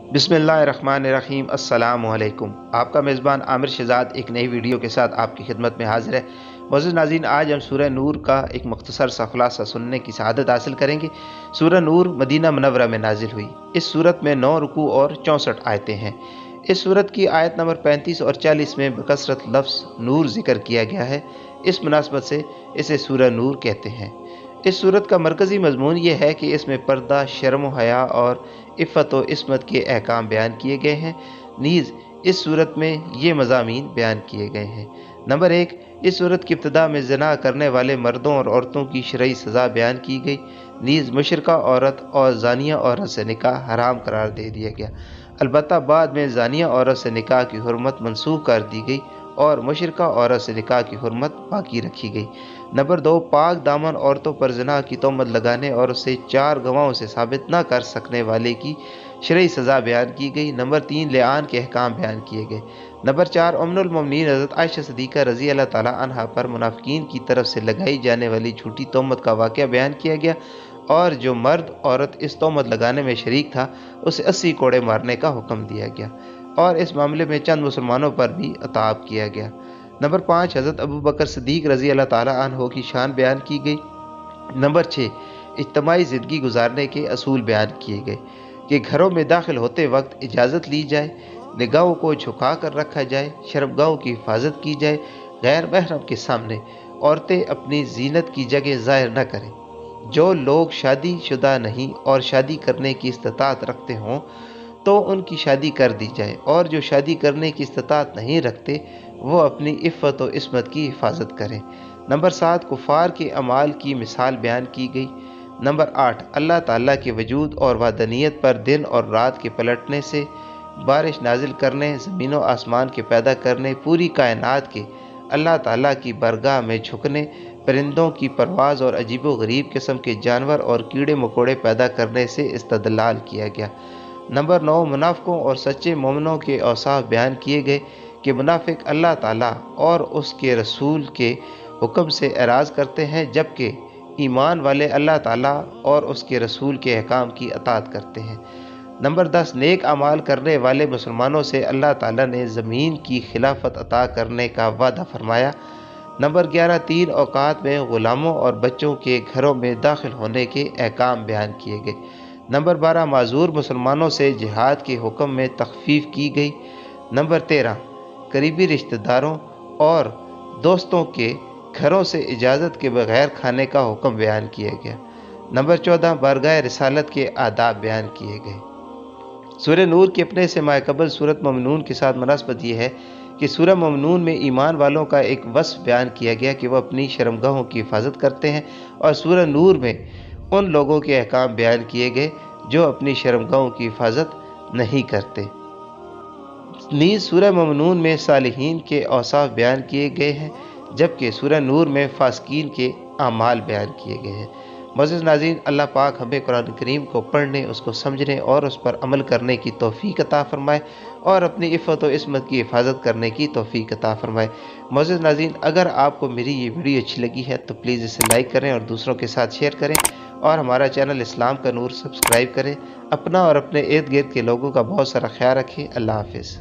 बिस्मिल्लाहिर्रहमानिर्रहीम। अस्सलाम वालेकुम। आपका मेज़बान आमिर शहजाद एक नई वीडियो के साथ आपकी खिदमत में हाजिर है। मोअज़्ज़ज़ नाज़रीन, आज हम सूरह नूर का एक मुख्तसर सा खुलासा सुनने की सआदत हासिल करेंगे। सूरह नूर मदीना मुनव्वरा में नाजिल हुई। इस सूरत में 9 रुकू और 64 आयतें हैं। इस सूरत की आयत नंबर 35 और 40 में बकसरत लफ्ज़ नूर ज़िक्र किया गया है। इस मुनासबत से इसे सूरह नूर कहते हैं। इस सूरत का मरकज़ी मज़मून ये है कि इसमें पर्दा, शर्म व हया और इफ़्फ़त व इस्मत के अहकाम बयान किए गए हैं। नीज़ इस सूरत में ये मज़ामीन बयान किए गए हैं। नंबर 1, इस सूरत की इब्तिदा में ज़िना करने वाले मर्दों और औरतों की शरई सज़ा बयान की गई। नीज़ मुशरिका औरत और ज़ानिया औरत से निकाह हराम करार दे दिया गया। अलबत्ता बाद में ज़ानिया औरत से निकाह की हुर्मत मनसूख कर दी गई और मुशरिका औरत से निकाह की हुर्मत बाकी रखी गई। नंबर 2, पाक दामन औरतों पर ज़िना की तोहमत लगाने और उसे 4 गवाहों से साबित न कर सकने वाले की शरई सज़ा बयान की गई। नंबर 3, लिआन के अहकाम बयान किए गए। नंबर 4, उम्मुल मोमिनीन हज़रत आयशा सिद्दीक़ा रज़ी अल्लाह ताला अन्हा पर मुनाफ़िकीन की तरफ से लगाई जाने वाली झूठी तोहमत का वाक़या बयान किया गया और जो मर्द औरत इस तोहमत लगाने में शरीक था उसे 80 कोड़े मारने का हुक्म दिया गया और इस मामले में चंद मुसलमानों पर भी अताब किया गया। नंबर 5, हज़रत अबू बकर सिद्दीक़ रज़ी अल्लाह ताला अन्हो की शान बयान की गई। नंबर 6, इज्तिमाई ज़िंदगी गुजारने के असूल बयान किए गए कि घरों में दाखिल होते वक्त इजाज़त ली जाए, निगाहों को झुका कर रखा जाए, शर्मगाहों की हिफाजत की जाए, गैर महरम के सामने औरतें अपनी जीनत की जगह ज़ाहिर न करें। जो लोग शादी शुदा नहीं और शादी करने की इस्तिताअत रखते हों तो उनकी शादी कर दी जाए और जो शादी करने की इस्तिताअत नहीं रखते वो अपनी इफ़्फ़त व इस्मत की हिफाजत करें। नंबर 7, कुफ़ार के अमाल की मिसाल बयान की गई। नंबर 8, अल्लाह ताला के वजूद और वादनीयत पर दिन और रात के पलटने से, बारिश नाजिल करने, ज़मीन व आसमान के पैदा करने, पूरी कायनात के अल्लाह ताला की बरगाह में झुकने, परिंदों की परवाज़ और अजीबो गरीब किस्म के जानवर और कीड़े मकोड़े पैदा करने से इस्तदलाल किया गया। नंबर 9, मुनाफ़िकों और सच्चे मोमिनों के औसाफ बयान किए गए कि मुनाफिक अल्लाह ताला और उसके रसूल के हुक्म से एराज़ करते हैं जबकि ईमान वाले अल्लाह ताला और उसके रसूल के अहकाम की अताअत करते हैं। नंबर 10, नेक अमाल करने वाले मुसलमानों से अल्लाह ताला ने ज़मीन की खिलाफत अता करने का वादा फरमाया। नंबर 11, 3 औक़ात में ग़ुलामों और बच्चों के घरों में दाखिल होने के अहकाम बयान किए गए। नंबर 12, माज़ूर मुसलमानों से जिहाद के हुक्म में तख़फ़ीफ़ की गई। नंबर 13, करीबी रिश्तेदारों और दोस्तों के घरों से इजाज़त के बगैर खाने का हुक्म बयान किया गया। नंबर 14, बारगाह रिसालत के आदाब बयान किए गए। सूरह नूर के अपने से माक़बल सूरत मोमिनून के साथ मुनासबत यह है कि सूरह मोमिनून में ईमान वालों का एक वस्फ़ बयान किया गया कि वह अपनी शर्मगाहों की हिफाजत करते हैं और सूरह नूर में उन लोगों के अहकाम बयान किए गए जो अपनी शर्मगाहों की हिफाजत नहीं करते। नीज़ सूरह मोमिनून में सालिहीन के औसाफ बयान किए गए हैं जबकि सूरह नूर में फासिकीन के आमाल बयान किए गए हैं। मोअज़्ज़ज़ नाज़रीन, अल्लाह पाक हमें कुरान करीम को पढ़ने, उसको समझने और उस पर अमल करने की तौफ़ीक़ अता फ़रमाए और अपनी इफ़्फ़त व इस्मत की हिफाजत करने की तौफ़ीक़ अता फ़रमाए। मोअज़्ज़ज़ नाज़रीन, अगर आपको मेरी ये वीडियो अच्छी लगी है तो प्लीज़ इसे लाइक करें और दूसरों के साथ शेयर करें और हमारा चैनल इस्लाम का नूर सब्सक्राइब करें। अपना और अपने इर्द गिर्द के लोगों का बहुत सारा ख्याल रखें। अल्लाह हाफ़िज़।